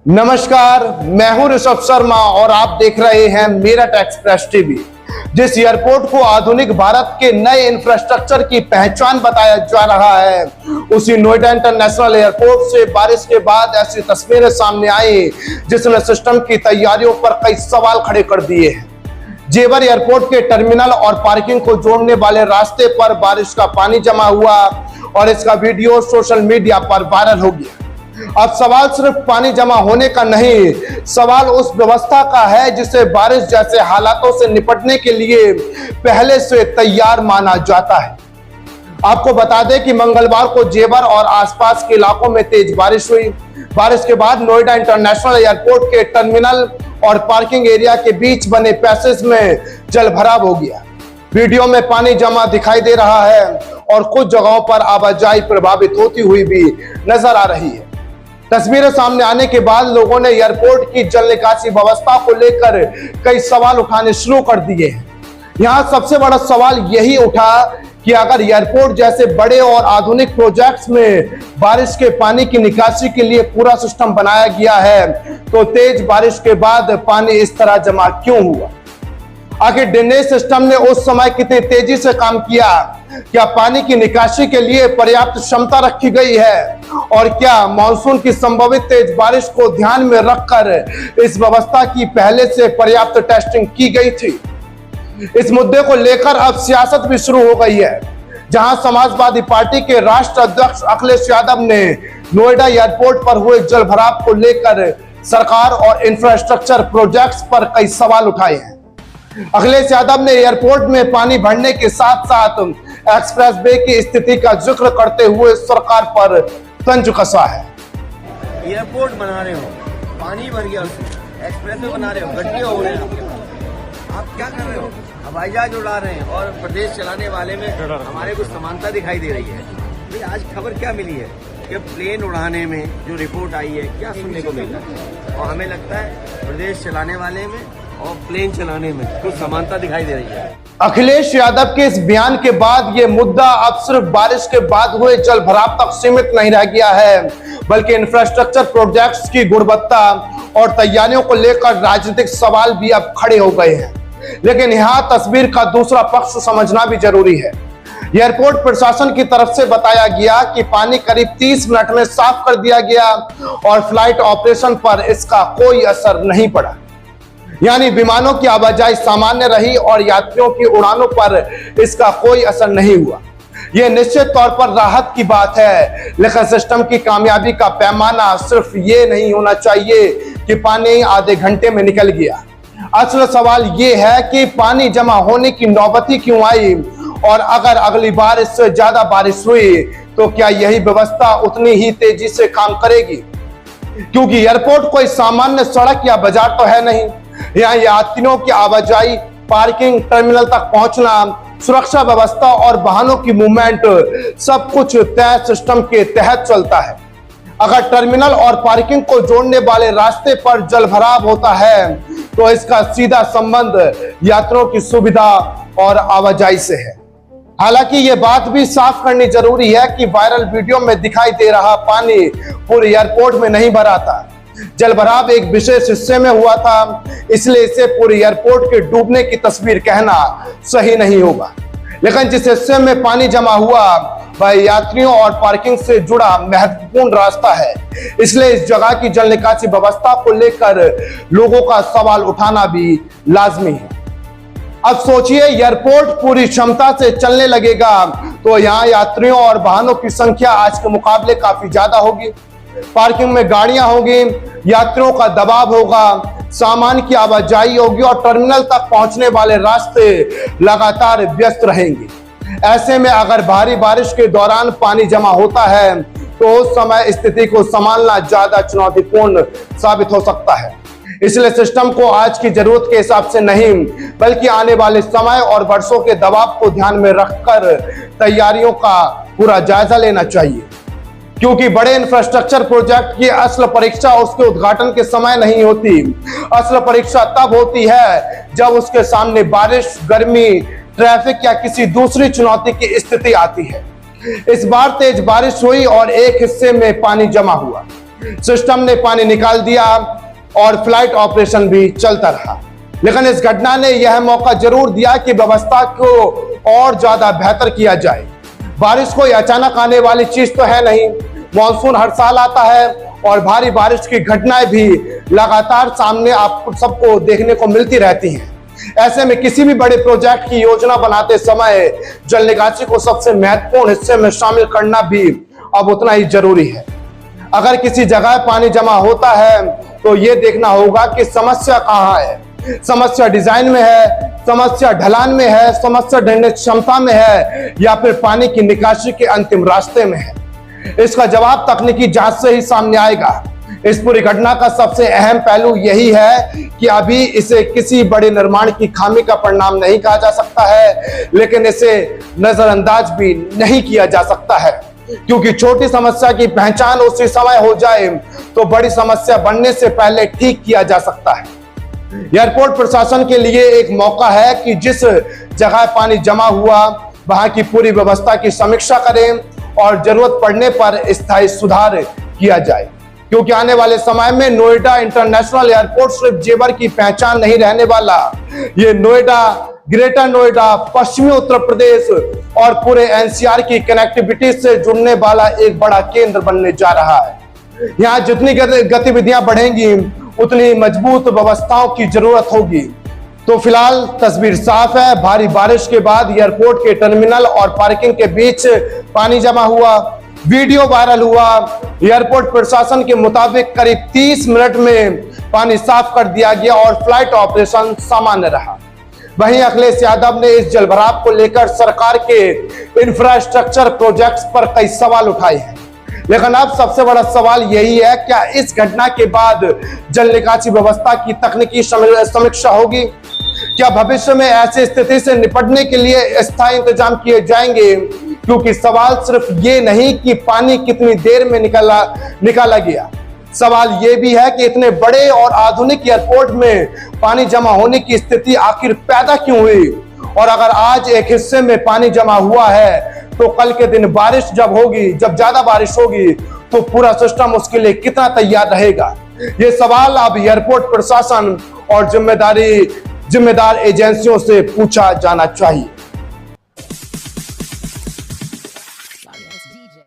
नमस्कार, मैं हूं ऋषभ शर्मा और आप देख रहे हैं मेरठ एक्सप्रेस टीवी। जिस एयरपोर्ट को आधुनिक भारत के नए इंफ्रास्ट्रक्चर की पहचान बताया जा रहा है, उसी नोएडा इंटरनेशनल एयरपोर्ट से बारिश के बाद ऐसी तस्वीरें सामने आई जिसने सिस्टम की तैयारियों पर कई सवाल खड़े कर दिए हैं। जेवर एयरपोर्ट के टर्मिनल और पार्किंग को जोड़ने वाले रास्ते पर बारिश का पानी जमा हुआ और इसका वीडियो सोशल मीडिया पर वायरल हो गया। अब सवाल सिर्फ पानी जमा होने का नहीं, सवाल उस व्यवस्था का है जिसे बारिश जैसे हालातों से निपटने के लिए पहले से तैयार माना जाता है। आपको बता दें कि मंगलवार को जेवर और आसपास के इलाकों में तेज बारिश हुई। बारिश के बाद नोएडा इंटरनेशनल एयरपोर्ट के टर्मिनल और पार्किंग एरिया के बीच बने पैसेज में जलभराव हो गया। वीडियो में पानी जमा दिखाई दे रहा है और कुछ जगहों पर आवाजाही प्रभावित होती हुई भी नजर आ रही है। तस्वीरें सामने आने के बाद लोगों ने एयरपोर्ट की जल निकासी व्यवस्था को लेकर कई सवाल उठाने शुरू कर दिए हैं। यहां सबसे बड़ा सवाल यही उठा कि अगर एयरपोर्ट जैसे बड़े और आधुनिक प्रोजेक्ट्स में बारिश के पानी की निकासी के लिए पूरा सिस्टम बनाया गया है, तो तेज बारिश के बाद पानी इस तरह जमा क्यों हुआ? आखिर ड्रेनेज सिस्टम ने उस समय कितनी तेजी से काम किया? क्या पानी की निकासी के लिए पर्याप्त क्षमता रखी गई है? और क्या मानसून की संभावित तेज बारिश को ध्यान में रखकर इस व्यवस्था की पहले से पर्याप्त टेस्टिंग की गई थी? इस मुद्दे को लेकर अब सियासत भी शुरू हो गई है, जहां समाजवादी पार्टी के राष्ट्र अध्यक्ष अखिलेश यादव ने नोएडा एयरपोर्ट पर हुए जलभराव को लेकर सरकार और इंफ्रास्ट्रक्चर प्रोजेक्ट्स पर कई सवाल उठाए हैं। अखिलेश यादव ने एयरपोर्ट में पानी भरने के साथ साथ एक्सप्रेस वे की स्थिति का जिक्र करते हुए सरकार पर तंज कसा है। एयरपोर्ट बना रहे हो, पानी भर गया, एक्सप्रेस वे बना रहे हो, गड्ढे हो रहे हैं, आप क्या कर रहे हो? हवाई जहाज उड़ा रहे हैं और प्रदेश चलाने वाले में हमारे कुछ समानता दिखाई दे रही है। आज खबर क्या मिली है कि प्लेन उड़ाने में जो रिपोर्ट आई है, क्या सुनने को मिला है? और हमें लगता है प्रदेश चलाने वाले में और प्लेन चलाने में कुछ समानता दिखाई दे रही है। अखिलेश यादव के इस बयान के बाद ये मुद्दा अब सिर्फ बारिश के बाद हुए जलभराव तक सीमित नहीं रह गया है, बल्कि इंफ्रास्ट्रक्चर प्रोजेक्ट्स की गुणवत्ता और तैयारियों को लेकर राजनीतिक सवाल भी अब खड़े हो गए हैं। लेकिन यहाँ तस्वीर का दूसरा पक्ष समझना भी जरूरी है। एयरपोर्ट प्रशासन की तरफ से बताया गया कि पानी करीब 30 मिनट में साफ कर दिया गया और फ्लाइट ऑपरेशन पर इसका कोई असर नहीं पड़ा, यानी विमानों की आवाजाही सामान्य रही और यात्रियों की उड़ानों पर इसका कोई असर नहीं हुआ। यह निश्चित तौर पर राहत की बात है, लेकिन सिस्टम की कामयाबी का पैमाना सिर्फ ये नहीं होना चाहिए कि पानी आधे घंटे में निकल गया। असल सवाल ये है कि पानी जमा होने की नौबती क्यों आई, और अगर अगली बार इससे ज्यादा बारिश हुई तो क्या यही व्यवस्था उतनी ही तेजी से काम करेगी? क्योंकि एयरपोर्ट कोई सामान्य सड़क या बाजार तो है नहीं। यहाँ यात्रियों की आवाजाही, पार्किंग, टर्मिनल तक पहुंचना, सुरक्षा व्यवस्था और वाहनों की मूवमेंट सब कुछ तय सिस्टम के तहत चलता है। अगर टर्मिनल और पार्किंग को जोड़ने वाले रास्ते पर जलभराव होता है तो इसका सीधा संबंध यात्रियों की सुविधा और आवाजाही से है। हालांकि ये बात भी साफ करनी जरूरी है कि वायरल वीडियो में दिखाई दे रहा पानी पूरे एयरपोर्ट में नहीं भरा था। जलभराव एक विशेष हिस्से में हुआ था, इसलिए इसे पूरे एयरपोर्ट के डूबने की तस्वीर कहना सही नहीं होगा। लेकिन जिस हिस्से में पानी जमा हुआ वह यात्रियों और पार्किंग से जुड़ा महत्वपूर्ण रास्ता है, इसलिए इस जगह की जल निकासी व्यवस्था को लेकर लोगों का सवाल उठाना भी लाजमी है। अब सोचिए, एयरपोर्ट पूरी क्षमता से चलने लगेगा तो यहाँ यात्रियों और वाहनों की संख्या आज के मुकाबले काफी ज्यादा होगी। पार्किंग में गाड़ियां होंगी, यात्रियों का दबाव होगा, सामान की आवाजाही होगी और टर्मिनल तक पहुंचने वाले रास्ते लगातार व्यस्त रहेंगे। ऐसे में अगर भारी बारिश के दौरान पानी जमा होता है तो उस समय स्थिति को संभालना ज्यादा चुनौतीपूर्ण साबित हो सकता है। इसलिए सिस्टम को आज की जरूरत के हिसाब से नहीं, बल्कि आने वाले समय और वर्षों के दबाव को ध्यान में रखकर तैयारियों का पूरा जायजा लेना चाहिए। क्योंकि बड़े इंफ्रास्ट्रक्चर प्रोजेक्ट की असल परीक्षा उसके उद्घाटन के समय नहीं होती। असल परीक्षा तब होती है जब उसके सामने बारिश, गर्मी, ट्रैफिक या किसी दूसरी चुनौती की स्थिति आती है। इस बार तेज बारिश हुई और एक हिस्से में पानी जमा हुआ। सिस्टम ने पानी निकाल दिया और फ्लाइट ऑपरेशन भी चलता रहा। लेकिन इस घटना ने यह मौका जरूर दिया कि व्यवस्था को और ज्यादा बेहतर किया जाए। बारिश कोई अचानक आने वाली चीज तो है नहीं। मॉनसून हर साल आता है और भारी बारिश की घटनाएं भी लगातार सामने आप सबको देखने को मिलती रहती हैं। ऐसे में किसी भी बड़े प्रोजेक्ट की योजना बनाते समय जल निकासी को सबसे महत्वपूर्ण हिस्से में शामिल करना भी अब उतना ही जरूरी है। अगर किसी जगह पानी जमा होता है तो ये देखना होगा कि समस्या कहाँ है। समस्या डिजाइन में है, समस्या ढलान में है, समस्या ड्रेनेज क्षमता में है, या फिर पानी की निकासी के अंतिम रास्ते में है। इसका जवाब तकनीकी जांच से ही सामने आएगा। इस पूरी घटना का सबसे अहम पहलू यही है कि अभी इसे किसी बड़े निर्माण की खामी का परिणाम नहीं कहा जा सकता है, लेकिन इसे नजरअंदाज भी नहीं किया जा सकता है, क्योंकि छोटी समस्या की पहचान उसी समय हो जाए तो बड़ी समस्या बनने से पहले ठीक किया जा सकता है। एयरपोर्ट प्रशासन के लिए एक मौका है कि जिस जगह पानी जमा हुआ वहां की पूरी व्यवस्था की समीक्षा करें और जरूरत पड़ने पर स्थायी सुधार किया जाए, क्योंकि आने वाले समय में नोएडा इंटरनेशनल एयरपोर्ट सिर्फ जेवर की पहचान नहीं रहने वाला। ये नोएडा, ग्रेटर नोएडा, पश्चिमी उत्तर प्रदेश और पूरे एनसीआर की कनेक्टिविटी से जुड़ने वाला एक बड़ा केंद्र बनने जा रहा है। यहाँ जितनी गतिविधियां बढ़ेंगी उतनी मजबूत व्यवस्थाओं की जरूरत होगी। तो फिलहाल तस्वीर साफ है। भारी बारिश के बाद एयरपोर्ट के टर्मिनल और पार्किंग के बीच पानी जमा हुआ, वीडियो वायरल हुआ। एयरपोर्ट प्रशासन के मुताबिक करीब 30 मिनट में पानी साफ कर दिया गया और फ्लाइट ऑपरेशन सामान्य रहा। वहीं अखिलेश यादव ने इस जलभराव को लेकर सरकार के इंफ्रास्ट्रक्चर प्रोजेक्ट्स पर कई सवाल उठाए हैं, लेकिन अब सबसे बड़ा सवाल यही है, क्या इस घटना के बाद जल निकासी व्यवस्था की तकनीकी समीक्षा होगी? क्या भविष्य में ऐसी स्थिति से निपटने के लिए अस्थायी इंतजाम किए जाएंगे? क्योंकि सवाल सिर्फ ये नहीं कि पानी कितनी देर में निकाला गया, सवाल ये भी है कि इतने बड़े और आधुनिक एयरपोर्ट में पानी जमा होने की स्थिति आखिर पैदा क्यों हुई? और अगर आज एक हिस्से में पानी जमा हुआ है तो कल के दिन बारिश जब होगी, जब ज्यादा बारिश होगी, तो पूरा सिस्टम उसके लिए कितना तैयार रहेगा? ये सवाल अब एयरपोर्ट प्रशासन और जिम्मेदार एजेंसियों से पूछा जाना चाहिए।